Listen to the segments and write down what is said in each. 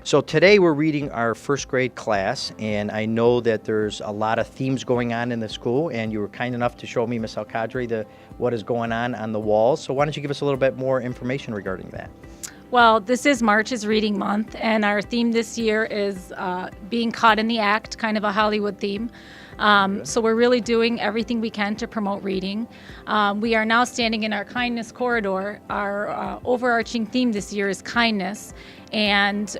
So today we're reading our first grade class, and I know that there's a lot of themes going on in the school, and you were kind enough to show me, Ms. Al-Qadri, what is going on the walls. So why don't you give us a little bit more information regarding that? Well, this is March's Reading Month, and our theme this year is being caught in the act, kind of a Hollywood theme. So we're really doing everything we can to promote reading. We are now standing in our kindness corridor. Our overarching theme this year is kindness. And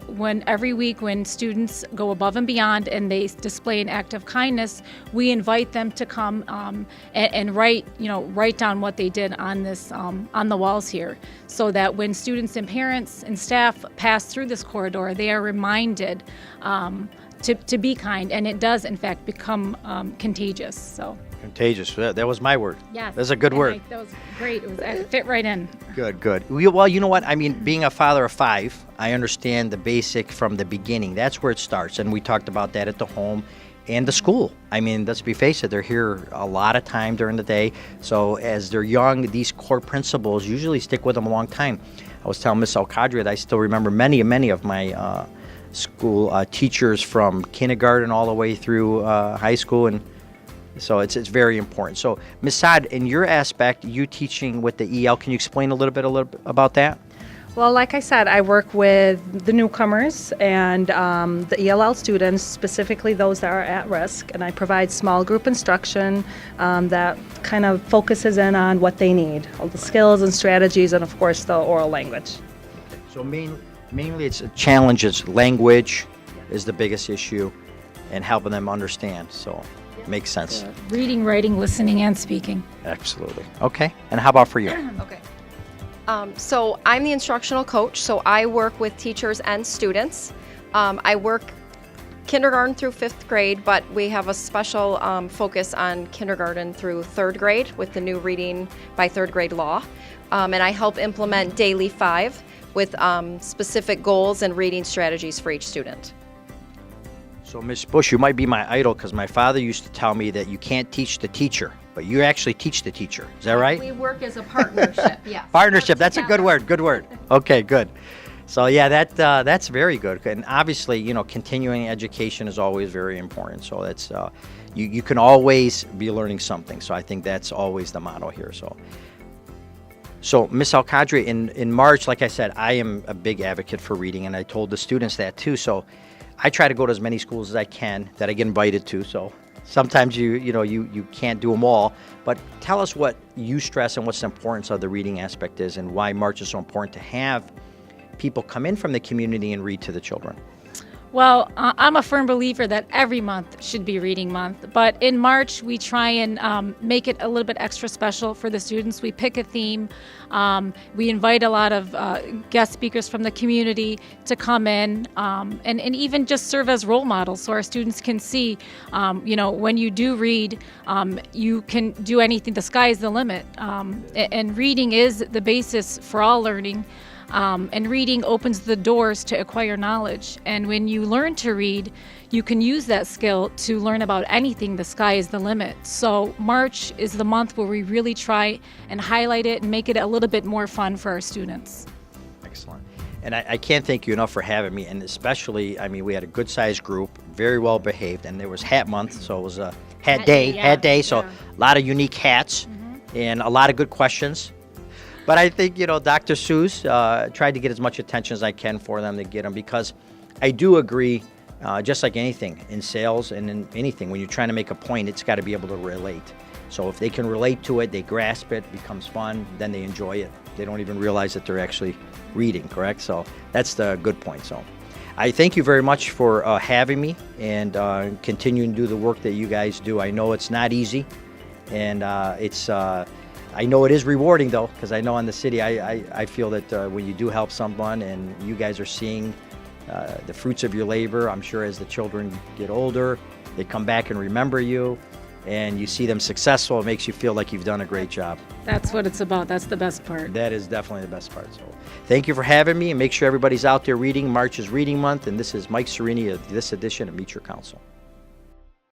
every week when students go above and beyond and they display an act of kindness, we invite them to come and write down what they did on this on the walls here, so that when students and parents and staff pass through this corridor, they are reminded to be kind, and it does in fact become contagious. So contagious. That was my word. Yes, that's a good word. That was great. It fit right in. Good. Well, you know what? I mean, being a father of 5, I understand the basic from the beginning. That's where it starts, and we talked about that at the home and the school. I mean, let's be face it, they're here a lot of time during the day. So as they're young, these core principles usually stick with them a long time. I was telling Ms. Al-Qadri that I still remember many of my school teachers from kindergarten all the way through high school, and so it's very important. So Ms. Saad, in your aspect, you teaching with the EL, can you explain a little bit about that? Well, like I said, I work with the newcomers and the ELL students, specifically those that are at risk, and I provide small group instruction that kind of focuses in on what they need, all the skills and strategies, and of course the oral language. So mainly it's challenges. Language is the biggest issue, and helping them understand. So makes sense. Reading, writing, listening, and speaking. Absolutely. Okay. And how about for you? Okay. So I'm the instructional coach, so I work with teachers and students. I work kindergarten through 5th grade, but we have a special focus on kindergarten through 3rd grade with the new reading by 3rd grade law. And I help implement Daily 5 with specific goals and reading strategies for each student. So Ms. Bush, you might be my idol, because my father used to tell me that you can't teach the teacher, but you actually teach the teacher. Is that right? We work as a partnership, yeah. Partnership, that's a good word. Okay, good. So yeah, that's very good. And obviously, continuing education is always very important. So that's you can always be learning something. So I think that's always the motto here. So Ms. Al-Qadri, in March, like I said, I am a big advocate for reading, and I told the students that too. So I try to go to as many schools as I can that I get invited to. So sometimes you can't do them all, but tell us what you stress and what's the importance of the reading aspect is, and why March is so important to have people come in from the community and read to the children. Well, I'm a firm believer that every month should be Reading Month, but in March we try and make it a little bit extra special for the students. We pick a theme. We invite a lot of guest speakers from the community to come in and even just serve as role models, so our students can see, when you do read, you can do anything. The sky is the limit, and reading is the basis for all learning. And reading opens the doors to acquire knowledge. And when you learn to read, you can use that skill to learn about anything. The sky is the limit. So March is the month where we really try and highlight it and make it a little bit more fun for our students. Excellent. And I can't thank you enough for having me. And especially, we had a good-sized group, very well behaved, and there was Hat Month, so it was a hat day. So a lot of unique hats and a lot of good questions. But I think, Dr. Seuss tried to get as much attention as I can for them to get them, because I do agree, just like anything in sales and in anything, when you're trying to make a point, it's got to be able to relate. So if they can relate to it, they grasp it, becomes fun, then they enjoy it. They don't even realize that they're actually reading, correct? So that's the good point. So I thank you very much for having me and continuing to do the work that you guys do. I know it's not easy, and I know it is rewarding, though, because I know in the city, I feel that when you do help someone and you guys are seeing the fruits of your labor, I'm sure as the children get older, they come back and remember you, and you see them successful, it makes you feel like you've done a great job. That's what it's about. That's the best part. That is definitely the best part. So thank you for having me, and make sure everybody's out there reading. March is Reading Month, and this is Mike Sarieni of this edition of Meet Your Council.